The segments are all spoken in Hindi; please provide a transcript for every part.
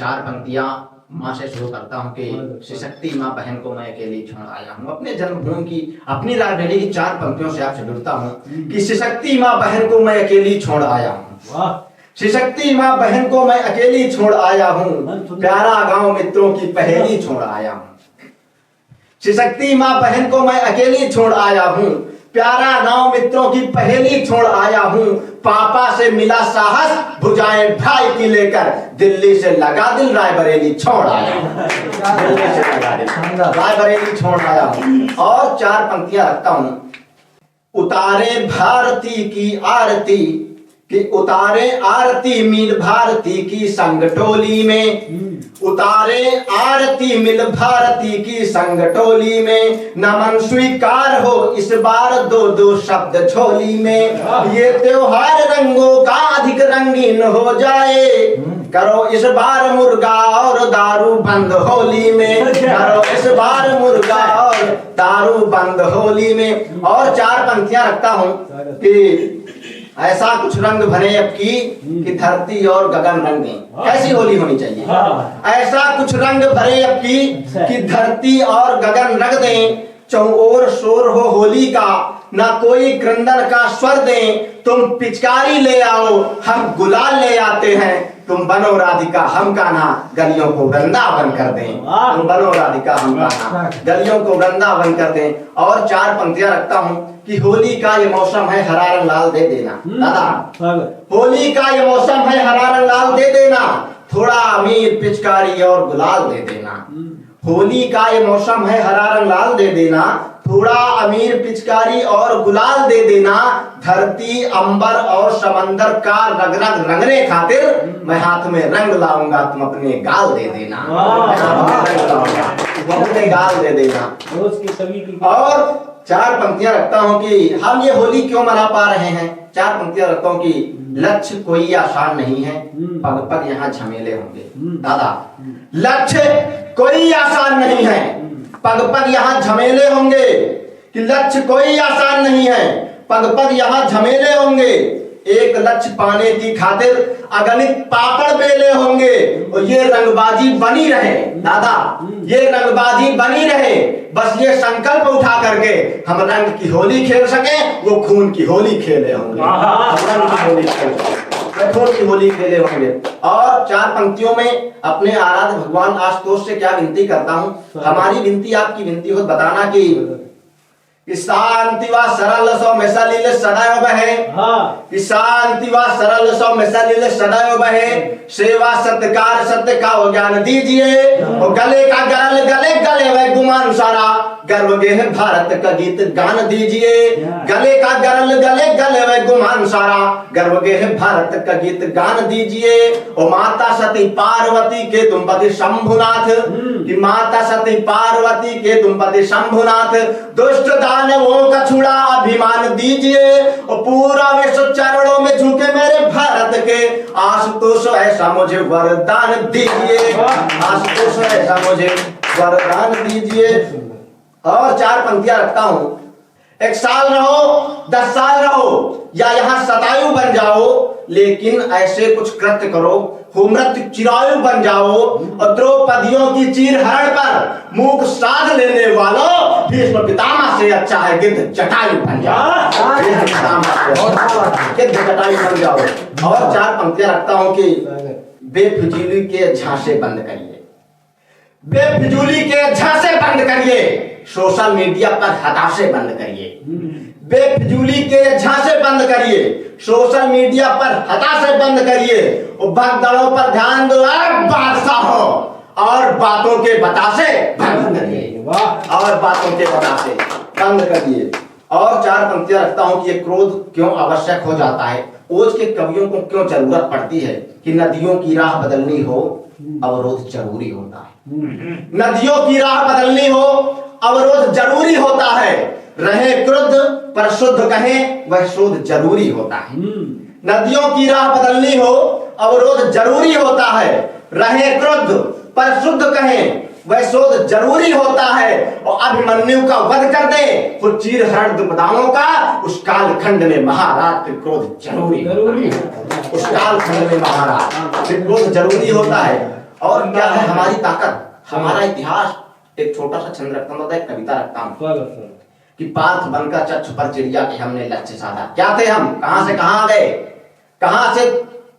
चार पंक्तियां माँ से शुरू करता हूँ कि श्री शक्ति माँ बहन को मैं अकेली छोड़ आया हूँ। अपने जन्मभूमि की अपनी लाइब्रेरी की चार पंक्तियों से आपसे जुड़ता हूँ कि श्री शक्ति माँ बहन को मैं अकेली छोड़ आया हूँ। श्री शक्ति माँ बहन को मैं अकेली छोड़ आया हूँ, प्यारा गांव मित्रों की पहेली छोड़ आया हूँ। श्री शक्ति माँ बहन को मैं अकेली छोड़ आया हूँ, प्यारा गांव मित्रों की पहेली छोड़ आया हूँ। पापा से मिला साहस भुजाएं भाई की लेकर, दिल्ली से लगा दिल रायबरेली छोड़ आया हूँ। दिल्ली से लगा दिल रायबरेली छोड़ आया हूँ। और चार पंक्तियां रखता हूँ। उतारे भारती की आरती कि उतारे आरती मील भारती की संग टोली में, उतारे आरती मिल भारती की संग टोली में, नमन स्वीकार हो इस बार दो दो शब्द झोली में। ये त्योहार रंगों का अधिक रंगीन हो जाए, करो इस बार मुर्गा और दारू बंद होली में, करो इस बार मुर्गा और दारू बंद होली में। और चार पंक्तियां रखता हूं कि ऐसा कुछ रंग भरे अब की कि धरती और गगन रंगे। कैसी होली होनी चाहिए? ऐसा कुछ रंग भरे अब की कि धरती और गगन रंग दें, चौओर शोर हो होली का, ना कोई क्रंदन का स्वर दें। तुम पिचकारी ले आओ हम गुलाल ले आते हैं, तुम बनो राधिका हम गाना गलियों को वृंदावन कर दें। तुम बनो राधिका हम गाना गलियों को वृंदावन कर दें। और चार पंक्तियां रखता हूँ कि होली का ये मौसम है, हरा रंग लाल दे देना। दादा, होली का ये मौसम है, हरा रंग लाल दे देना, थोड़ा अमीर पिचकारी और गुलाल दे देना। होली का ये मौसम है, हरा रंग लाल दे देना, थोड़ा अमीर पिचकारी और गुलाल दे देना। धरती अंबर और समंदर का रग रग रंगने खातिर मैं हाथ में रंग लाऊंगा, तुम अपने गाल दे देना। अपने गाल दे देना। और चार पंक्तियां रखता हूं कि हम ये होली क्यों मना पा रहे हैं। चार पंक्तियां रखता हूं कि लक्ष्य कोई आसान नहीं है, पग पग यहाँ झमेले होंगे। दादा, लक्ष्य कोई आसान नहीं है, पग पग यहाँ झमेले होंगे। कि लक्ष्य कोई आसान नहीं है, पग पग यहाँ झमेले होंगे। एक लक्ष्य पाने की खातिर अगणित पापड़ बेले होंगे। और ये रंगबाजी बनी रहे दादा, ये रंगबाजी बनी रहे, बस ये संकल्प उठा करके हम रंग की होली खेल सके, वो खून की होली खेले होंगे। रंग की होली खेल सके, खून की होली खेले होंगे। और चार पंक्तियों में अपने आराध्य भगवान आशुतोष से क्या विनती करता हूँ। हमारी विनती आपकी विनती हो, बताना कि शांति व सरल सौ में सलील सदैव बहे। शांति व सरल सौ में सलील सदैव बहे। सेवा सत्कार सत्य का वो ज्ञान दीजिए। और गले का गले गले गले वह गुमान सारा, गर्व गेह भारत का गीत गान दीजिए। गले का गले गले गले वह गुमान सारा, गर्व गेह भारत का गीत गान दीजिए। और माता सती पार्वती के तुम पति शंभुनाथ, कि माता सती पार्वती के तुम पति शंभुनाथ, दुष्ट दानवों का छुड़ा अभिमान दीजिए। और पूरा विश्व चरणों में झुके मेरे भारत के, आशुतोष ऐसा मुझे वरदान दीजिए। आशुतोष ऐसा मुझे वरदान दीजिए। और चार पंक्तियां रखता हूं। 1 साल रहो 10 साल रहो या यहाँ शतायु बन जाओ, लेकिन ऐसे कुछ कृत्य करो हो मृत्यु चिरायु बन जाओ। और द्रौपदियों की चीर हरण पर मूक साध लेने वालों, भीष्म पितामह से अच्छा है गिद्ध जटायु बन जाओ। गिद्ध जटायु बन जाओ। और चार पंक्तियां रखता हूं कि बेफिजूली के झांसे बंद करिए, बेफिजूली के झांसे बंद करिए। सोशल मीडिया पर हताशे बंद करिए, बेफिजूली के झांसे बंद करिए। सोशल मीडिया पर हताशे बंद करिए। और भगदड़ों पर ध्यान दो बादशाहों, और बातों के बतासे बंद करिए। और बातों के बतासे बंद करिए। और चार पंक्तियां रखता हूं कि ये क्रोध क्यों आवश्यक हो जाता है, ओज के कवियों को क्यों जरूरत पड़ती है। कि नदियों की राह बदलनी हो अवरोध जरूरी होता है। नदियों की राह बदलनी हो अवरोध जरूरी होता है। रहे क्रुद्ध पर शुद्ध कहें वह शोध जरूरी होता है। नदियों की राह बदलनी हो अवरोध जरूरी होता है। रहे क्रुद्ध पर शुद्ध कहें वह शोध जरूरी होता है। और अभिमन्यु का वध कर दे तो चीर हरण दुपदाओं का, उस काल खंड में महाराज के क्रोध जरूरी। उस काल खंड में महाराज के क्रोध जरूरी होता है। और क्या है हमारी ताकत, हमारा इतिहास। एक छोटा सा छंद रखता हूँ, एक कविता रखता हूँ कि पार्थ बनकर चक्ष पर चिड़िया के हमने लक्ष्य साधा। क्या थे हम, कहां से कहां गए, कहां से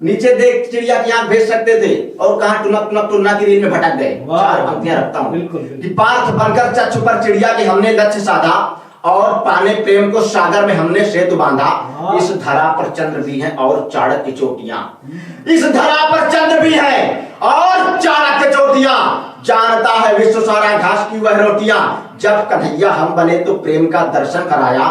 नीचे देख चिड़िया की आंख भेज सकते थे और कहां टुनक टुनक टुन्ना की रील में भटक गए। चार पंक्तियां रखता हूँ कि पार्थ बनकर चक्ष पर चिड़िया के हमने लक्ष्य साधा और पाने प्रेम को सागर में हमने सेतु बांधा। इस धरा पर चंद्र भी है और चाणक्य चोटियां, इस धरा पर चंद्र भी है और चाणक्य चोटियां, जानता है विश्व सारा घास की वह रोटियां। जब कन्हैया हम बने तो प्रेम का दर्शन कराया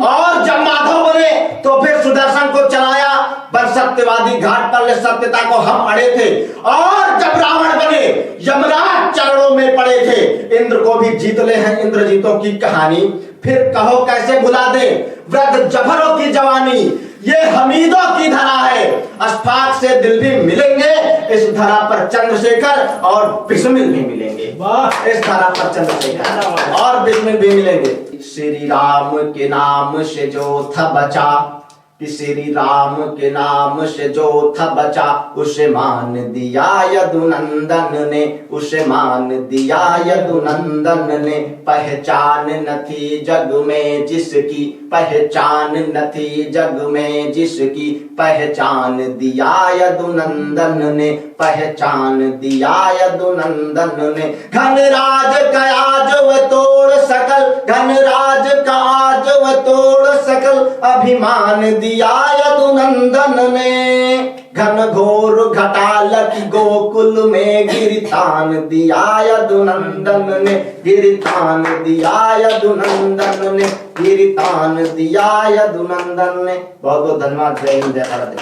और जब माधव बने तो फिर सुदर्शन को चलाया। बन सत्यवादी घाट पर सत्यता को हम अड़े थे और जब रावण बने यमराज चरणों में पड़े थे। इंद्र को भी जीत ले हैं इंद्रजीतों की कहानी, फिर कहो कैसे भुला दे वृद्ध जफरों की जवानी। ये हमीदों की धरा है, अशफाक से दिल भी मिलेंगे, इस धरा पर चंद्रशेखर और बिस्मिल भी मिलेंगे। इस धरा पर चंद्रशेखर और बिस्मिल भी मिलेंगे। श्री राम के नाम से जो था बचा, कि श्री राम के नाम से जो था बचा, उसे मान दिया यदुनंदन ने, उसे मान दिया यदुनंदन ने। पहचान न थी जग में जिसकी, पहचान न थी जग में जिसकी, पहचान दिया यदुनंदन ने, पहचान दिया यदुनंदन ने। घनराज का आज व तोड़ सकल, घनराज का आज व तोड़ सकल, अभिमान दिया यदुनंदन ने। घन घोर घटाल की गोकुल में गिरतान दिया यदुनंदन ने, गिरतान दिया यदुनंदन ने, गिरतान दिया यदुनंदन ने। बहुत बहुत धन्यवाद। जय हिंद, जय भारत।